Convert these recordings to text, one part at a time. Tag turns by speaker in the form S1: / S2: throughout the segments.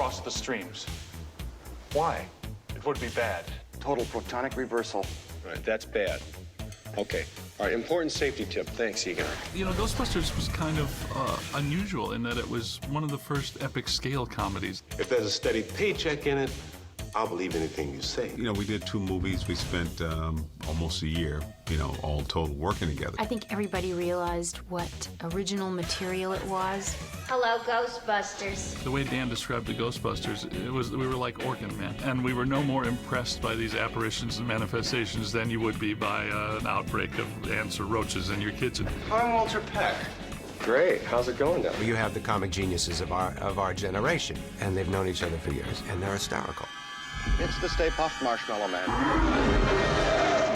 S1: cross the streams. Why? It would be bad.
S2: Total protonic reversal.
S3: All right, that's bad. Okay. All right, important safety tip. Thanks, Egon.
S4: You know, Ghostbusters was kind of unusual in that it was one of the first epic scale comedies.
S5: If there's a steady paycheck in it, I'll believe anything you say.
S6: You know, we did 2 movies. We spent almost a year, you know, all total working together.
S7: I think everybody realized what original material it was.
S8: Hello, Ghostbusters.
S4: The way Dan described the Ghostbusters, we were like Orkin Men, and we were no more impressed by these apparitions and manifestations than you would be by an outbreak of ants or roaches in your kitchen.
S5: I'm Walter Peck.
S3: Great. How's it going now?
S2: You have the comic geniuses of our generation, and they've known each other for years, and they're hysterical.
S3: It's the Stay Puft Marshmallow Man.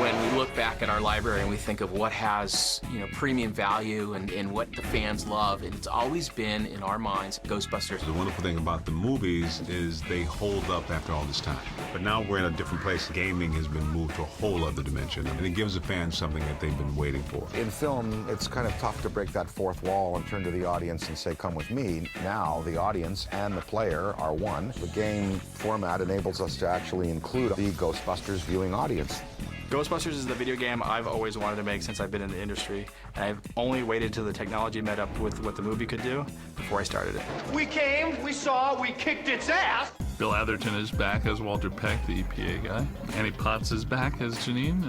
S9: When we look back at our library and we think of what has, you know, premium value and what the fans love, and it's always been, in our minds, Ghostbusters.
S6: The wonderful thing about the movies is they hold up after all this time. But now we're in a different place. Gaming has been moved to a whole other dimension, and it gives the fans something that they've been waiting for.
S10: In film, it's kind of tough to break that fourth wall and turn to the audience and say, come with me. Now, the audience and the player are one. The game format enables us to actually include the Ghostbusters viewing audience.
S11: Ghostbusters is the video game I've always wanted to make since I've been in the industry. And I've only waited till the technology met up with what the movie could do before I started it.
S1: We came, we saw, we kicked its ass.
S4: Bill Atherton is back as Walter Peck, the EPA guy. Annie Potts is back as Janine,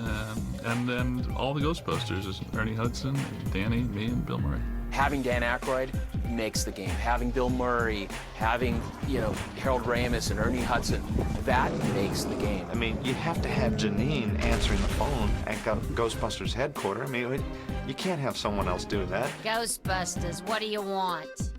S4: and then all the Ghostbusters is Ernie Hudson, Danny, me, and Bill Murray.
S9: Having Dan Aykroyd makes the game. Having Bill Murray, having, you know, Harold Ramis and Ernie Hudson, that makes the game.
S12: I mean, you have to have Janine answering the phone at Ghostbusters headquarters. I mean, you can't have someone else do that.
S8: Ghostbusters, what do you want?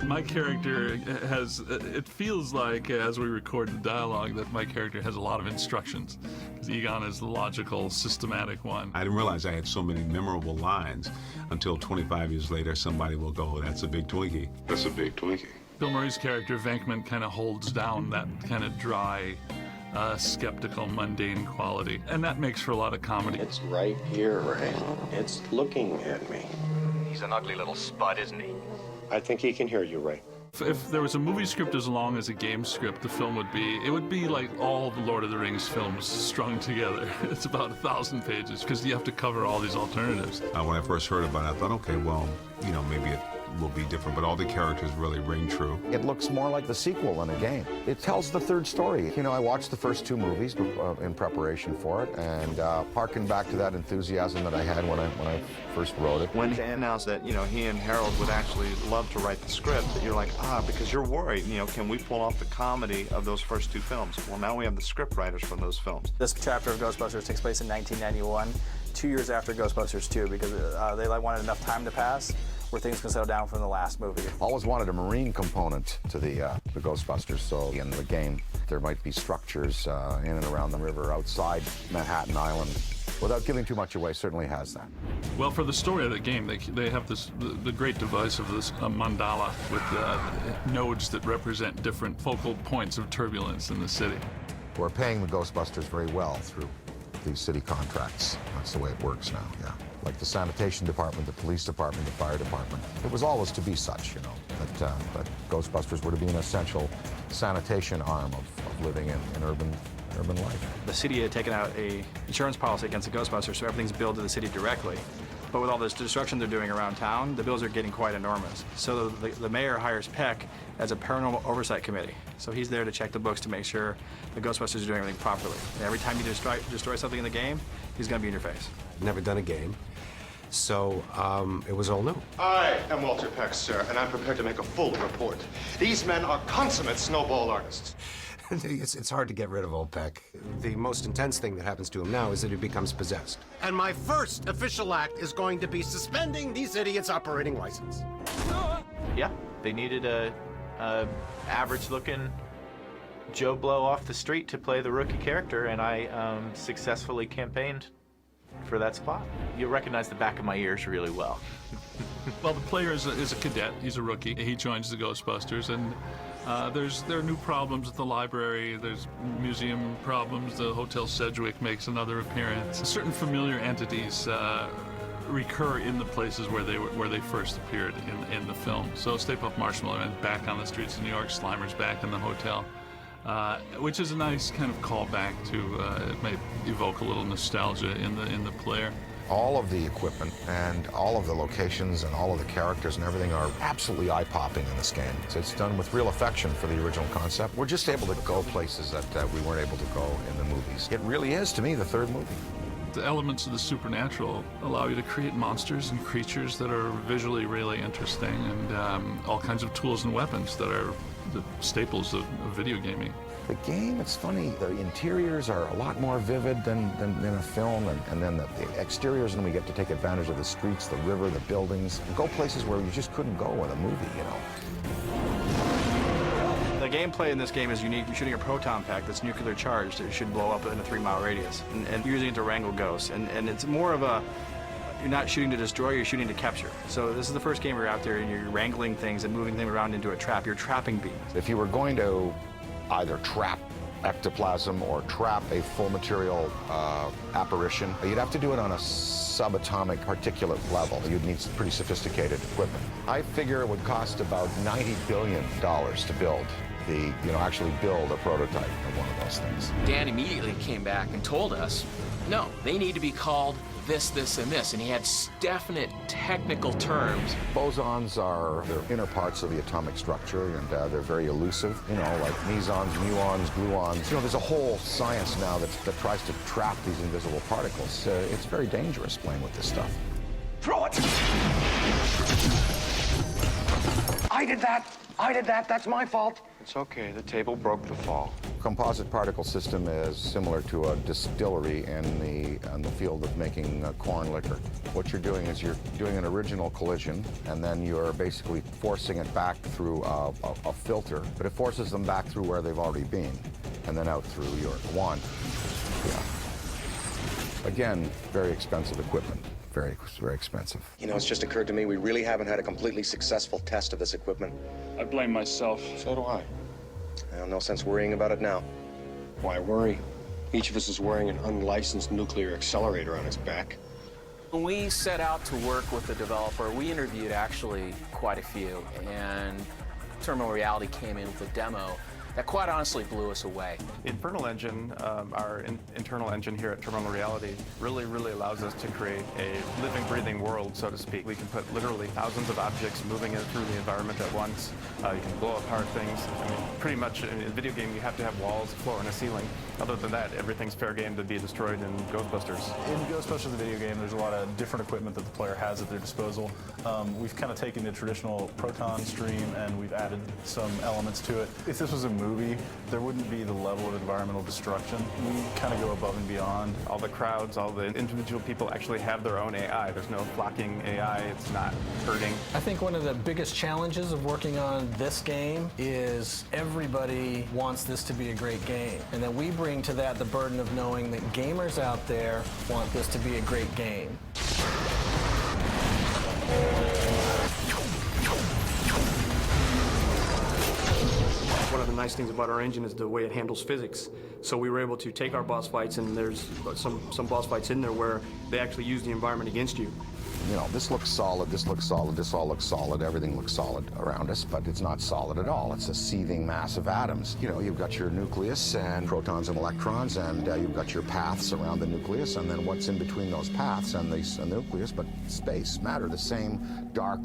S4: My character has, it feels like, as we record the dialogue, that my character has a lot of instructions. Because Egon is the logical, systematic one.
S6: I didn't realize I had so many memorable lines until 25 years later, somebody will go, that's a big Twinkie.
S5: That's a big Twinkie.
S4: Bill Murray's character, Venkman, kind of holds down that kind of dry, skeptical, mundane quality. And that makes for a lot of comedy.
S3: It's right here, Ray. It's looking at me.
S12: He's an ugly little spud, isn't he?
S3: I think he can hear you, Ray.
S4: If there was a movie script as long as a game script, the film would be like all the Lord of the Rings films strung together. It's about 1,000 pages because you have to cover all these alternatives.
S6: When I first heard about it, I thought, okay, well, you know, maybe it will be different, but all the characters really ring true.
S10: It looks more like the sequel than a game. It tells the third story. You know, I watched the first 2 movies in preparation for it, and harken back to that enthusiasm that I had when I first wrote it.
S12: When Dan announced that, you know, he and Harold would actually love to write the script, that you're like, because you're worried, you know, can we pull off the comedy of those first 2 films? Well, now we have the script writers from those films.
S11: This chapter of Ghostbusters takes place in 1991, 2 years after Ghostbusters 2, because they wanted enough time to pass where things can settle down from the last movie.
S10: Always wanted a marine component to the Ghostbusters, so in the game there might be structures in and around the river outside Manhattan Island. Without giving too much away, certainly has that.
S4: Well, for the story of the game, they have the great device of this mandala with nodes that represent different focal points of turbulence in the city.
S10: We're paying the Ghostbusters very well through these city contracts. That's the way it works now, yeah. Like the sanitation department, the police department, the fire department. It was always to be such, you know, that Ghostbusters were to be an essential sanitation arm of living in urban life.
S11: The city had taken out a insurance policy against the Ghostbusters, so everything's billed to the city directly. But with all this destruction they're doing around town, the bills are getting quite enormous. So the mayor hires Peck as a paranormal oversight committee. So he's there to check the books to make sure the Ghostbusters are doing everything properly. And every time you destroy something in the game, he's going to be in your face.
S2: Never done a game, so it was all new.
S5: I am Walter Peck, sir, and I'm prepared to make a full report. These men are consummate snowball artists.
S2: It's hard to get rid of old Peck. The most intense thing that happens to him now is that he becomes possessed.
S13: And my first official act is going to be suspending these idiots' operating license.
S12: Yeah, they needed a average-looking Joe Blow off the street to play the rookie character, and I successfully campaigned for that spot. You'll recognize the back of my ears really well.
S4: Well, the player is a cadet. He's a rookie. He joins the Ghostbusters, and there are new problems at the library. There's museum problems. The Hotel Sedgwick makes another appearance. Certain familiar entities recur in the places where they first appeared in the film. So Stay Puft Marshmallow and back on the streets of New York, Slimer's back in the hotel, which is a nice kind of callback to it may evoke a little nostalgia in the player.
S10: All of the equipment and all of the locations and all of the characters and everything are absolutely eye-popping in this game. So it's done with real affection for the original concept. We're just able to go places that we weren't able to go in the movies. It really is, to me, the third movie.
S4: The elements of the supernatural allow you to create monsters and creatures that are visually really interesting, and all kinds of tools and weapons that are the staples of video gaming.
S10: The game, it's funny, the interiors are a lot more vivid than a film, and then the exteriors, and we get to take advantage of the streets, the river, the buildings, go places where you just couldn't go in a movie, you know.
S11: The gameplay in this game is unique. You're shooting a proton pack that's nuclear charged. It should blow up in a 3-mile radius, and you're using it to wrangle ghosts, and it's more of a, you're not shooting to destroy, you're shooting to capture. So this is the first game where you're out there and you're wrangling things and moving them around into a trap. You're trapping beings.
S10: If you were going to either trap ectoplasm or trap a full material apparition, you'd have to do it on a subatomic particulate level. You'd need some pretty sophisticated equipment. I figure it would cost about $90 billion to build actually build a prototype of one of those things.
S9: Dan immediately came back and told us, no, they need to be called this, this, and this, and he had definite technical terms.
S10: Bosons are the inner parts of the atomic structure, and they're very elusive, like mesons, muons, gluons. There's a whole science now that tries to trap these invisible particles. It's very dangerous playing with this stuff.
S13: Throw it! I did that, that's my fault.
S5: It's okay, the table broke the fall.
S10: Composite particle system is similar to a distillery in the field of making corn liquor. What you're doing is you're doing an original collision, and then you're basically forcing it back through a filter, but it forces them back through where they've already been, and then out through your wand. Yeah. Again, very expensive equipment. Very, very expensive.
S3: It's just occurred to me we really haven't had a completely successful test of this equipment.
S1: I blame myself.
S3: So do I. Well, no sense worrying about it now.
S5: Why worry? Each of us is wearing an unlicensed nuclear accelerator on his back.
S9: When we set out to work with the developer, we interviewed actually quite a few, and Terminal Reality came in with a demo that quite honestly blew us away.
S11: The Infernal Engine, our internal engine here at Terminal Reality, really allows us to create a living, breathing world, so to speak. We can put literally thousands of objects moving through the environment at once. You can blow apart things. Pretty much in a video game, you have to have walls, a floor, and a ceiling. Other than that, everything's fair game to be destroyed in Ghostbusters.
S14: In Ghostbusters, the video game, there's a lot of different equipment that the player has at their disposal. We've kind of taken the traditional proton stream and we've added some elements to it. If this was a movie, there wouldn't be the level of environmental destruction. We kind of go above and beyond.
S11: All the crowds, all the individual people actually have their own AI. There's no flocking AI. It's not hurting.
S15: I think one of the biggest challenges of working on this game is everybody wants this to be a great game. And then we bring to that the burden of knowing that gamers out there want this to be a great game.
S16: One of the nice things about our engine is the way it handles physics. So we were able to take our boss fights, and there's some boss fights in there where they actually use the environment against you.
S10: This looks solid, this looks solid, this all looks solid, everything looks solid around us, but it's not solid at all. It's a seething mass of atoms. You've got your nucleus and protons and electrons, and you've got your paths around the nucleus, and then what's in between those paths and the nucleus, but space, matter, the same dark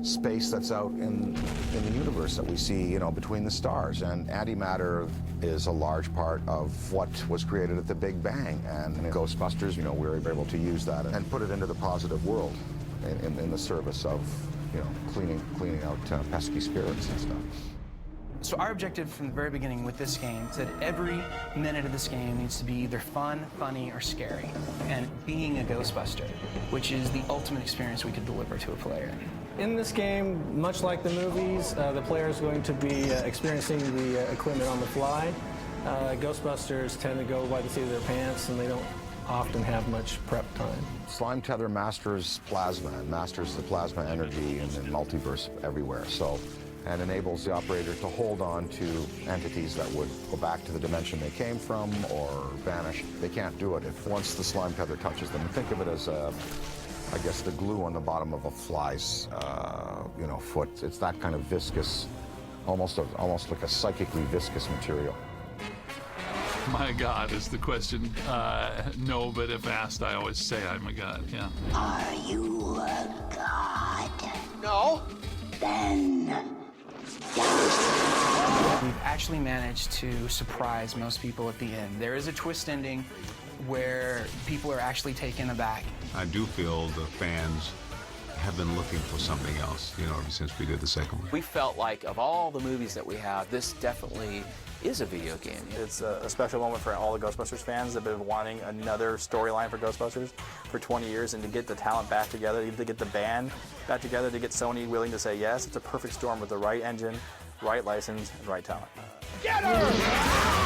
S10: space that's out in the universe that we see, between the stars. And antimatter is a large part of what was created at the Big Bang. And in Ghostbusters, we were able to use that and put it into the positive world in the service of, cleaning out pesky spirits and stuff.
S17: So our objective from the very beginning with this game is that every minute of this game needs to be either fun, funny, or scary. And being a Ghostbuster, which is the ultimate experience we could deliver to a player.
S15: In this game, much like the movies, the player is going to be experiencing the equipment on the fly. Ghostbusters tend to go by the seat of their pants, and they don't often have much prep time.
S10: Slime Tether masters plasma and masters the plasma energy in the multiverse everywhere. And enables the operator to hold on to entities that would go back to the dimension they came from or vanish. They can't do it once the slime tether touches them. Think of it as I guess, the glue on the bottom of a fly's, foot. It's that kind of viscous, almost like a psychically viscous material.
S4: My God is the question. No, but if asked, I always say I'm a god, yeah.
S18: Are you a god?
S13: No.
S18: Then
S17: We've actually managed to surprise most people at the end. There is a twist ending where people are actually taken aback.
S6: I do feel the fans have been looking for something else, ever since we did the second one.
S9: We felt like of all the movies that we have, this definitely is a video game.
S11: It's a special moment for all the Ghostbusters fans that have been wanting another storyline for Ghostbusters for 20 years, and to get the talent back together, even to get the band back together, to get Sony willing to say yes, it's a perfect storm with the right engine, right license, and right talent.
S18: get her!